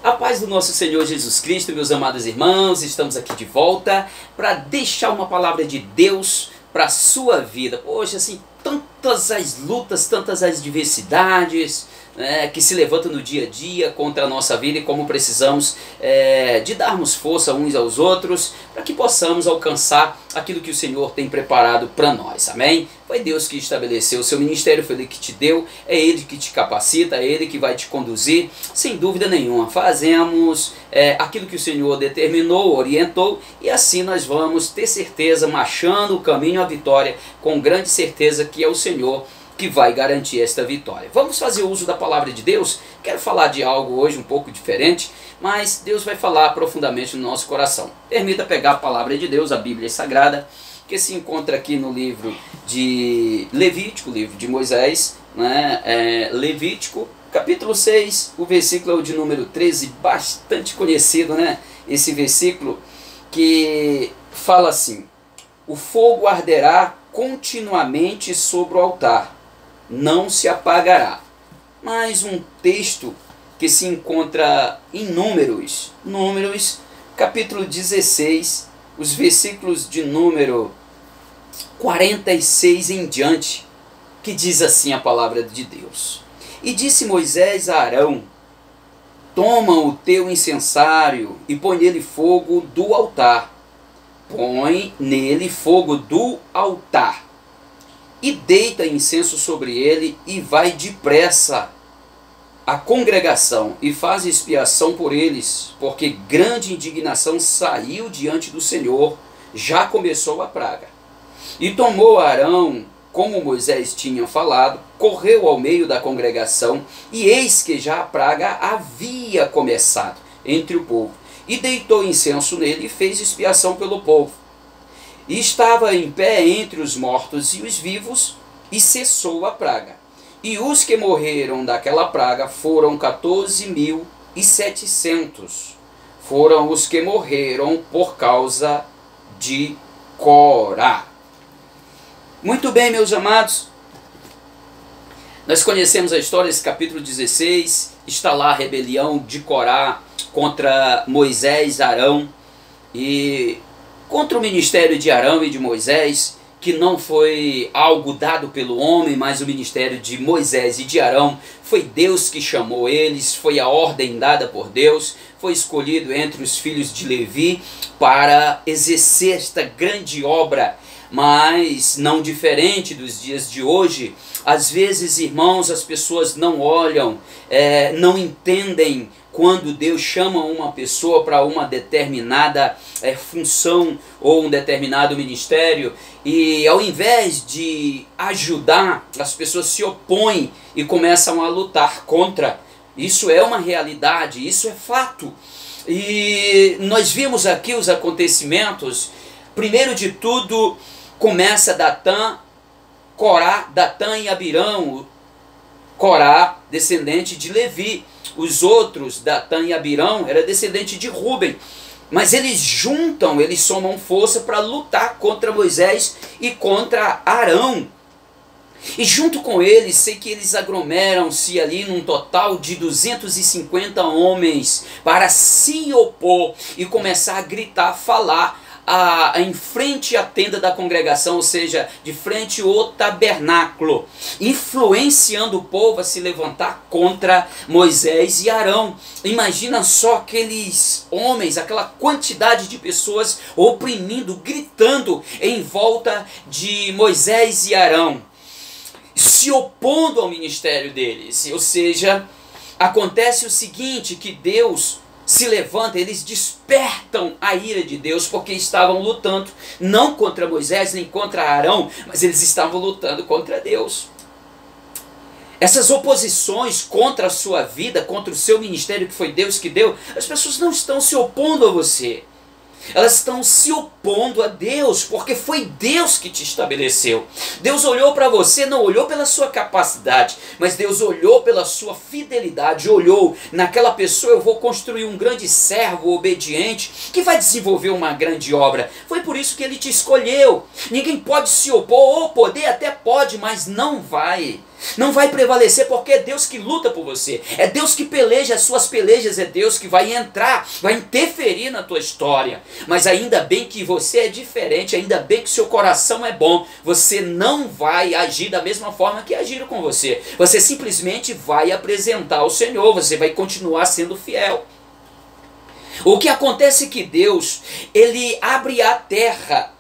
A paz do nosso Senhor Jesus Cristo, meus amados irmãos, estamos aqui de volta para deixar uma palavra de Deus para a sua vida. Poxa, assim, tantas as lutas, tantas as adversidades, né, que se levantam no dia a dia contra a nossa vida e como precisamos de darmos força uns aos outros para que possamos alcançar aquilo que o Senhor tem preparado para nós, amém? Foi Deus que estabeleceu o seu ministério, foi Ele que te deu, é Ele que te capacita, é Ele que vai te conduzir, sem dúvida nenhuma. Fazemos aquilo que o Senhor determinou, orientou, e assim nós vamos ter certeza, marchando o caminho à vitória, com grande certeza que é o Senhor que vai garantir esta vitória. Vamos fazer uso da palavra de Deus. Quero falar de algo hoje um pouco diferente, mas Deus vai falar profundamente no nosso coração. Permita pegar a palavra de Deus, a Bíblia Sagrada, que se encontra aqui no livro de Levítico, livro de Moisés, né? Levítico, capítulo 6, o versículo é o de número 13, bastante conhecido, né? Esse versículo que fala assim: o fogo arderá continuamente sobre o altar, não se apagará. Mais um texto que se encontra em Números, capítulo 16, os versículos de número 46 em diante, que diz assim a palavra de Deus: e disse Moisés a Arão: toma o teu incensário e põe nele fogo do altar. Põe nele fogo do altar e deita incenso sobre ele, e vai depressa à congregação e faz expiação por eles, porque grande indignação saiu diante do Senhor, já começou a praga. E tomou Arão, como Moisés tinha falado, correu ao meio da congregação, e eis que já a praga havia começado entre o povo, e deitou incenso nele e fez expiação pelo povo. E estava em pé entre os mortos e os vivos, e cessou a praga. E os que morreram daquela praga foram 14.700. Foram os que morreram por causa de Corá. Muito bem, meus amados. Nós conhecemos a história desse capítulo 16. Está lá a rebelião de Corá contra Moisés, Arão, e contra o ministério de Arão e de Moisés, que não foi algo dado pelo homem, mas o ministério de Moisés e de Arão foi Deus que chamou eles, foi a ordem dada por Deus, foi escolhido entre os filhos de Levi para exercer esta grande obra. Mas não diferente dos dias de hoje, às vezes, irmãos, as pessoas não olham, não entendem quando Deus chama uma pessoa para uma determinada função ou um determinado ministério, e ao invés de ajudar, as pessoas se opõem e começam a lutar contra. Isso é uma realidade, isso é fato. E nós vimos aqui os acontecimentos. Primeiro de tudo, começa Datã, Corá, Datã e Abirão. Corá, descendente de Levi. Os outros, Datã e Abirão, era descendente de Rúben. Mas eles juntam, eles somam força para lutar contra Moisés e contra Arão. E junto com eles, sei que eles aglomeram-se ali num total de 250 homens para se opor e começar a gritar, falar em frente à tenda da congregação, ou seja, de frente ao tabernáculo, influenciando o povo a se levantar contra Moisés e Arão. Imagina só aqueles homens, aquela quantidade de pessoas oprimindo, gritando em volta de Moisés e Arão, se opondo ao ministério deles. Ou seja, acontece o seguinte, que Deus se levanta, eles despertam a ira de Deus, porque estavam lutando não contra Moisés nem contra Arão, mas eles estavam lutando contra Deus. Essas oposições contra a sua vida, contra o seu ministério que foi Deus que deu, as pessoas não estão se opondo a você, elas estão se opondo a Deus, porque foi Deus que te estabeleceu. Deus olhou para você, não olhou pela sua capacidade, mas Deus olhou pela sua fidelidade, olhou naquela pessoa: eu vou construir um grande servo obediente que vai desenvolver uma grande obra. Foi por isso que Ele te escolheu. Ninguém pode se opor, ou poder até pode, mas não vai. Não vai prevalecer porque é Deus que luta por você. É Deus que peleja as suas pelejas. É Deus que vai entrar, vai interferir na tua história. Mas ainda bem que você é diferente. Ainda bem que seu coração é bom. Você não vai agir da mesma forma que agiram com você. Você simplesmente vai apresentar ao Senhor. Você vai continuar sendo fiel. O que acontece é que Deus, Ele abre a terra.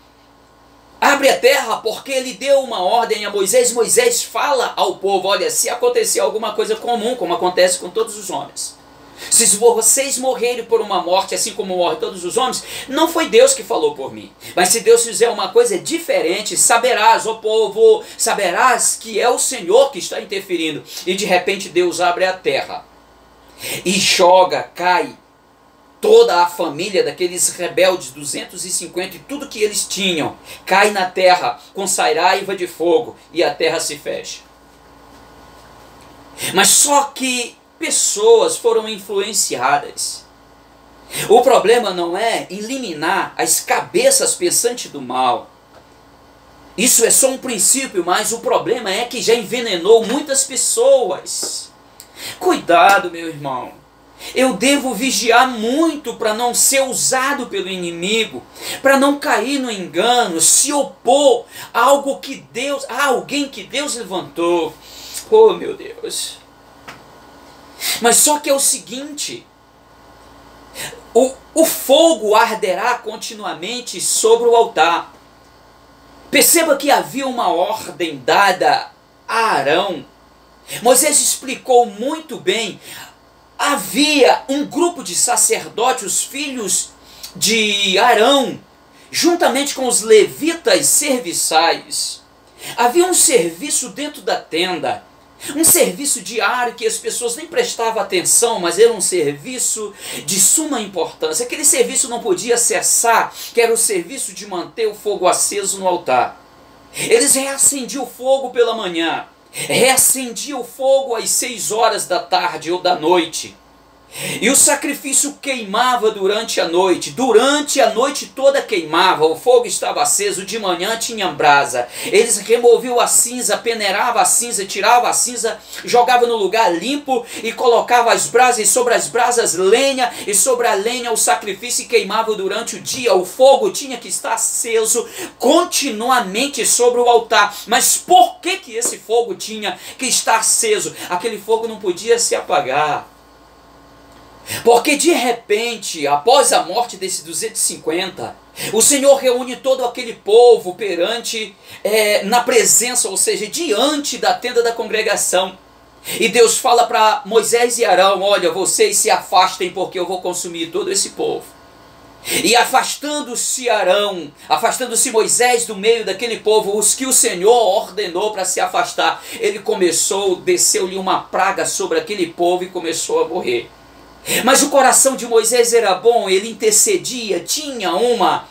Abre a terra porque Ele deu uma ordem a Moisés. Moisés fala ao povo: olha, se acontecer alguma coisa comum, como acontece com todos os homens, se vocês morrerem por uma morte assim como morrem todos os homens, não foi Deus que falou por mim. Mas se Deus fizer uma coisa diferente, saberás, ó povo, saberás que é o Senhor que está interferindo. E de repente Deus abre a terra e joga, cai toda a família daqueles rebeldes, 250, e tudo que eles tinham, cai na terra com saraiva de fogo, e a terra se fecha. Mas só que pessoas foram influenciadas. O problema não é eliminar as cabeças pensantes do mal. Isso é só um princípio, mas o problema é que já envenenou muitas pessoas. Cuidado, meu irmão. Eu devo vigiar muito para não ser usado pelo inimigo, para não cair no engano, se opor a algo que Deus, a alguém que Deus levantou. Oh, meu Deus. Mas só que é o seguinte: o fogo arderá continuamente sobre o altar. Perceba que havia uma ordem dada a Arão. Moisés explicou muito bem. Havia um grupo de sacerdotes, os filhos de Arão, juntamente com os levitas serviçais. Havia um serviço dentro da tenda, um serviço diário que as pessoas nem prestavam atenção, mas era um serviço de suma importância. Aquele serviço não podia cessar, que era o serviço de manter o fogo aceso no altar. Eles reacendiam o fogo pela manhã, reacendia o fogo às 6 horas da tarde ou da noite. E o sacrifício queimava durante a noite toda queimava, o fogo estava aceso, de manhã tinha brasa. Eles removiam a cinza, peneiravam a cinza, tiravam a cinza, jogavam no lugar limpo e colocavam as brasas, e sobre as brasas lenha, e sobre a lenha o sacrifício queimava durante o dia. O fogo tinha que estar aceso continuamente sobre o altar. Mas por que esse fogo tinha que estar aceso? Aquele fogo não podia se apagar. Porque de repente, após a morte desses 250, o Senhor reúne todo aquele povo perante, na presença, ou seja, diante da tenda da congregação. E Deus fala para Moisés e Arão: olha, vocês se afastem porque eu vou consumir todo esse povo. E afastando-se Arão, afastando-se Moisés do meio daquele povo, os que o Senhor ordenou para se afastar, ele desceu-lhe uma praga sobre aquele povo e começou a morrer. Mas o coração de Moisés era bom, ele intercedia, tinha uma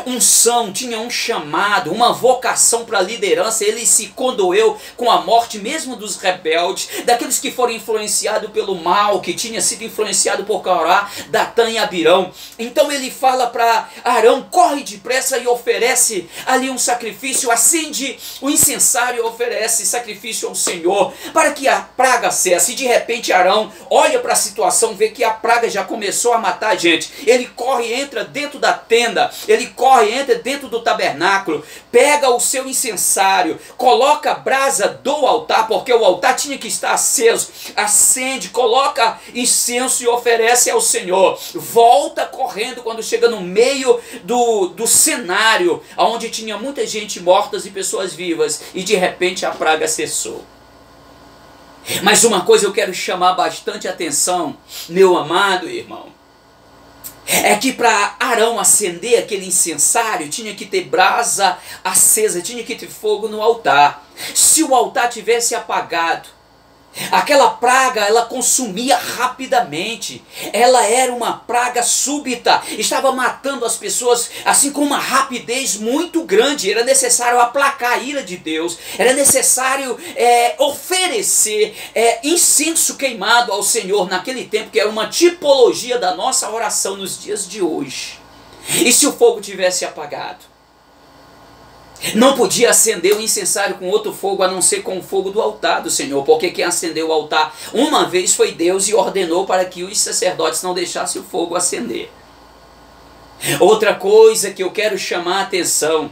unção, tinha um chamado, uma vocação para a liderança. Ele se condoeu com a morte mesmo dos rebeldes, daqueles que foram influenciados pelo mal, que tinha sido influenciado por Corá, Datã e Abirão. Então ele fala para Arão: corre depressa e oferece ali um sacrifício, acende o incensário e oferece sacrifício ao Senhor, para que a praga cesse. E de repente Arão olha para a situação, vê que a praga já começou a matar a gente. Ele corre, entra dentro da tenda, ele corre, entra dentro do tabernáculo, pega o seu incensário, coloca a brasa do altar, porque o altar tinha que estar aceso, acende, coloca incenso e oferece ao Senhor. Volta correndo quando chega no meio do cenário, onde tinha muita gente mortas e pessoas vivas, e de repente a praga cessou. Mas uma coisa eu quero chamar bastante atenção, meu amado irmão, é que para Arão acender aquele incensário tinha que ter brasa acesa, tinha que ter fogo no altar. Se o altar tivesse apagado, aquela praga, ela consumia rapidamente. Ela era uma praga súbita, estava matando as pessoas assim com uma rapidez muito grande. Era necessário aplacar a ira de Deus, era necessário oferecer incenso queimado ao Senhor naquele tempo, que era uma tipologia da nossa oração nos dias de hoje. E se o fogo tivesse apagado? Não podia acender o incensário com outro fogo, a não ser com o fogo do altar do Senhor, porque quem acendeu o altar uma vez foi Deus e ordenou para que os sacerdotes não deixassem o fogo acender. Outra coisa que eu quero chamar a atenção,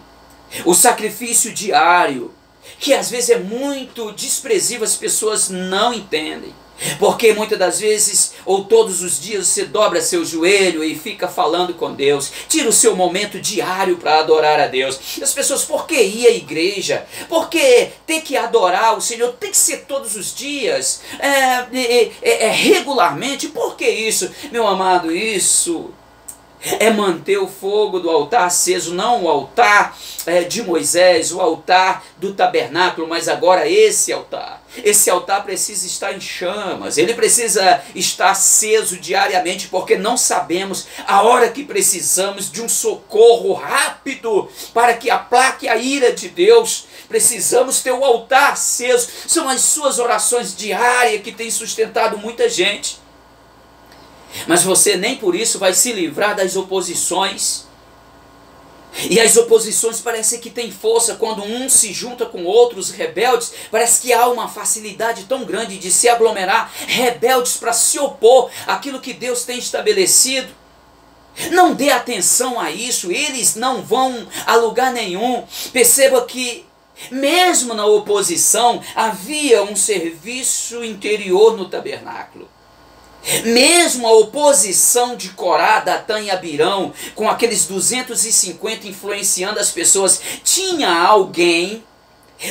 o sacrifício diário, que às vezes é muito desprezível, as pessoas não entendem. Porque muitas das vezes, ou todos os dias, você dobra seu joelho e fica falando com Deus. Tira o seu momento diário para adorar a Deus. As pessoas, por que ir à igreja? Porque tem que adorar o Senhor, tem que ser todos os dias, regularmente. Por que isso? Meu amado, isso é manter o fogo do altar aceso, não o altar de Moisés, o altar do tabernáculo, mas agora esse altar. Esse altar precisa estar em chamas, ele precisa estar aceso diariamente, porque não sabemos a hora que precisamos de um socorro rápido para que aplaque a ira de Deus. Precisamos ter o altar aceso. São as suas orações diárias que têm sustentado muita gente. Mas você nem por isso vai se livrar das oposições. E as oposições parecem que têm força quando um se junta com outros rebeldes. Parece que há uma facilidade tão grande de se aglomerar rebeldes para se opor àquilo que Deus tem estabelecido. Não dê atenção a isso, eles não vão a lugar nenhum. Perceba que mesmo na oposição havia um serviço interior no tabernáculo. Mesmo a oposição de Corá, Datã e Abirão, com aqueles 250 influenciando as pessoas, tinha alguém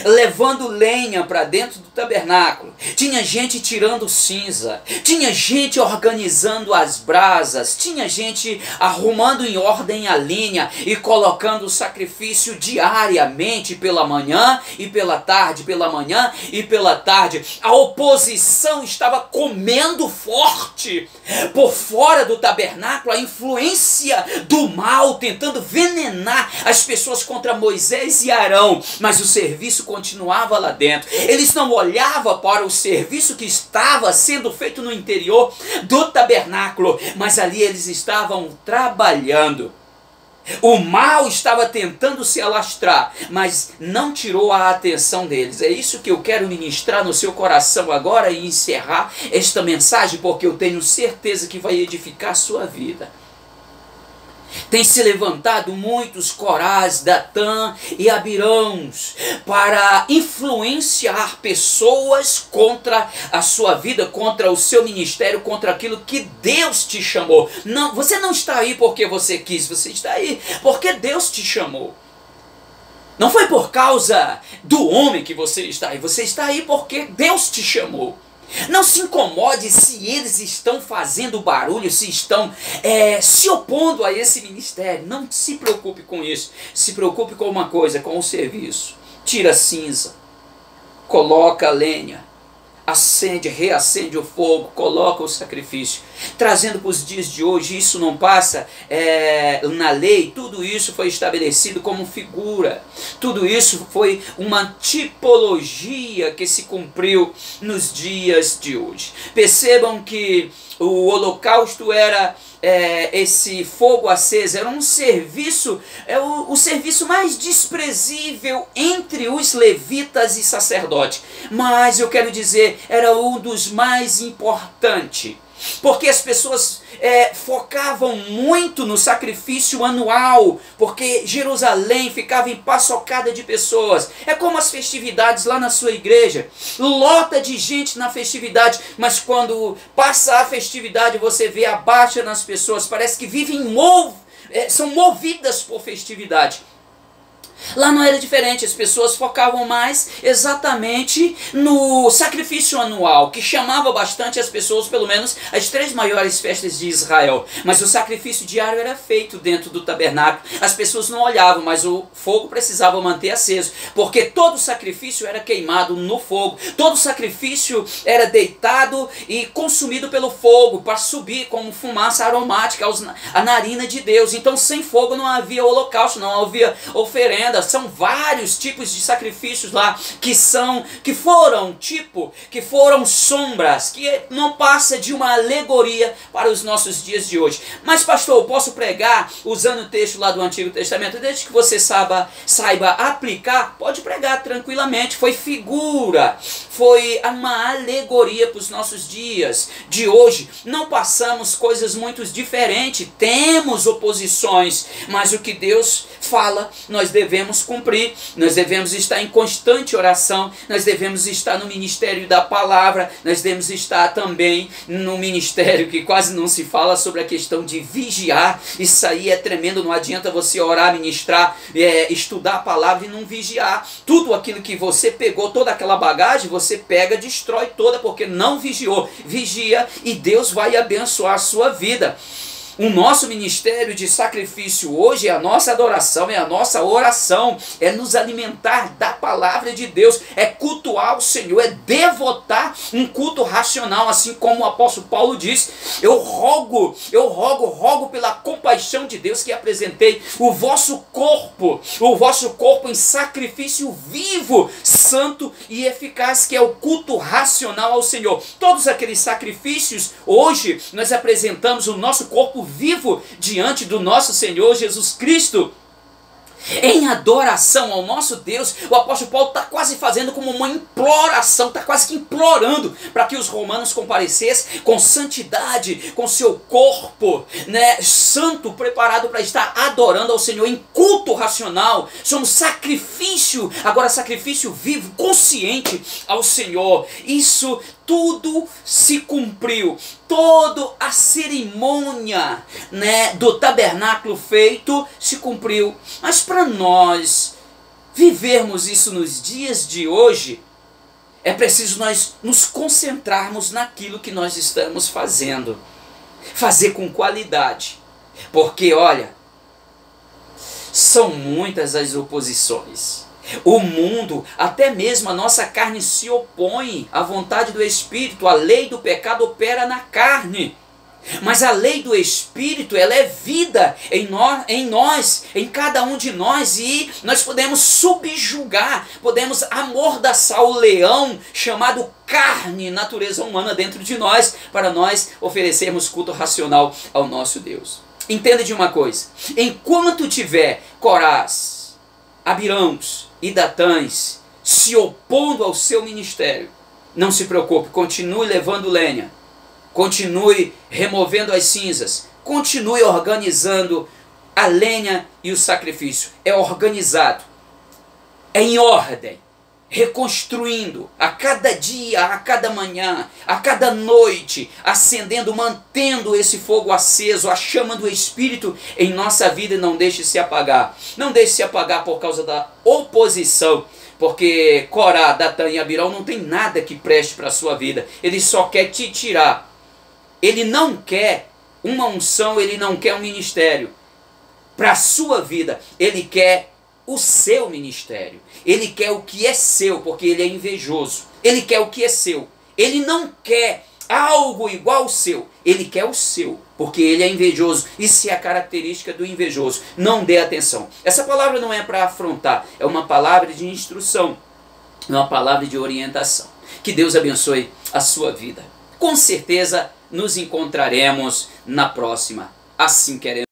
levando lenha para dentro do tabernáculo, tinha gente tirando cinza, tinha gente organizando as brasas, tinha gente arrumando em ordem a linha e colocando o sacrifício diariamente, pela manhã e pela tarde, pela manhã e pela tarde. A oposição estava comendo forte por fora do tabernáculo, a influência do mal tentando venenar as pessoas contra Moisés e Arão, mas o serviço continuava lá dentro. Eles não olhavam para o serviço que estava sendo feito no interior do tabernáculo, mas ali eles estavam trabalhando. O mal estava tentando se alastrar, mas não tirou a atenção deles. É isso que eu quero ministrar no seu coração agora e encerrar esta mensagem, porque eu tenho certeza que vai edificar a sua vida. Tem se levantado muitos Corás, Datã e Abirãos para influenciar pessoas contra a sua vida, contra o seu ministério, contra aquilo que Deus te chamou. Não, você não está aí porque você quis, você está aí porque Deus te chamou. Não foi por causa do homem que você está aí porque Deus te chamou. Não se incomode se eles estão fazendo barulho, se estão se opondo a esse ministério. Não se preocupe com isso. Se preocupe com uma coisa, com o serviço. Tira a cinza, coloca a lenha, acende, reacende o fogo, coloca o sacrifício. Trazendo para os dias de hoje, isso não passa na lei, tudo isso foi estabelecido como figura. Tudo isso foi uma tipologia que se cumpriu nos dias de hoje. Percebam que o holocausto era esse fogo aceso, era um serviço, o serviço mais desprezível entre os levitas e sacerdotes. Mas eu quero dizer, era um dos mais importantes. Porque as pessoas focavam muito no sacrifício anual, porque Jerusalém ficava empaçocada de pessoas. É como as festividades lá na sua igreja, lota de gente na festividade, mas quando passa a festividade você vê a baixa nas pessoas, parece que vivem são movidas por festividade. Lá não era diferente, as pessoas focavam mais exatamente no sacrifício anual, que chamava bastante as pessoas, pelo menos as 3 maiores festas de Israel. Mas o sacrifício diário era feito dentro do tabernáculo. As pessoas não olhavam, mas o fogo precisava manter aceso, porque todo sacrifício era queimado no fogo, todo sacrifício era deitado e consumido pelo fogo, para subir como fumaça aromática à narina de Deus. Então sem fogo não havia holocausto, não havia oferenda. oferenda, são vários tipos de sacrifícios lá que foram sombras, que não passa de uma alegoria para os nossos dias de hoje. Mas pastor, eu posso pregar usando o texto lá do Antigo Testamento? Desde que você saiba aplicar, pode pregar tranquilamente. Foi figura, foi uma alegoria para os nossos dias de hoje. Não passamos coisas muito diferentes, temos oposições, mas o que Deus fala, nós devemos cumprir, nós devemos estar em constante oração, nós devemos estar no ministério da palavra, nós devemos estar também no ministério que quase não se fala sobre a questão de vigiar. Isso aí é tremendo, não adianta você orar, ministrar, estudar a palavra e não vigiar. Tudo aquilo que você pegou, toda aquela bagagem, você pega, destrói toda, porque não vigiou. Vigia e Deus vai abençoar a sua vida. O nosso ministério de sacrifício hoje é a nossa adoração, é a nossa oração, é nos alimentar da palavra de Deus, é cultuar o Senhor, é devotar um culto racional, assim como o apóstolo Paulo diz: eu rogo pela compaixão de Deus que apresentei o vosso corpo em sacrifício vivo, santo e eficaz, que é o culto racional ao Senhor. Todos aqueles sacrifícios, hoje nós apresentamos o nosso corpo vivo diante do nosso Senhor Jesus Cristo, em adoração ao nosso Deus. O apóstolo Paulo está quase fazendo como uma imploração, está quase que implorando para que os romanos comparecessem com santidade, com seu corpo, santo, preparado para estar adorando ao Senhor em culto racional. Somos sacrifício, agora sacrifício vivo, consciente ao Senhor. Isso tudo se cumpriu, toda a cerimônia do tabernáculo feito se cumpriu. Mas para nós vivermos isso nos dias de hoje, é preciso nós nos concentrarmos naquilo que nós estamos fazendo, fazer com qualidade, porque olha, são muitas as oposições. O mundo, até mesmo a nossa carne se opõe à vontade do Espírito. A lei do pecado opera na carne, mas a lei do Espírito, ela é vida em nós, em cada um de nós, e nós podemos subjugar, podemos amordaçar o leão chamado carne, natureza humana dentro de nós, para nós oferecermos culto racional ao nosso Deus. Entenda de uma coisa: enquanto tiver Corás, Abirãos e Datãs se opondo ao seu ministério, não se preocupe, continue levando lenha, continue removendo as cinzas, continue organizando a lenha e o sacrifício. É organizado, é em ordem, reconstruindo a cada dia, a cada manhã, a cada noite, acendendo, mantendo esse fogo aceso, a chama do Espírito em nossa vida, e não deixe se apagar. Não deixe se apagar por causa da oposição, porque Corá, Datã e Abirão não tem nada que preste para a sua vida. Ele só quer te tirar. Ele não quer uma unção, ele não quer um ministério para a sua vida. Ele quer o seu ministério. Ele quer o que é seu, porque ele é invejoso. Ele quer o que é seu. Ele não quer algo igual ao seu. Ele quer o seu, porque ele é invejoso. Isso é a característica do invejoso. Não dê atenção. Essa palavra não é para afrontar, é uma palavra de instrução, uma palavra de orientação. Que Deus abençoe a sua vida. Com certeza nos encontraremos na próxima. Assim queremos.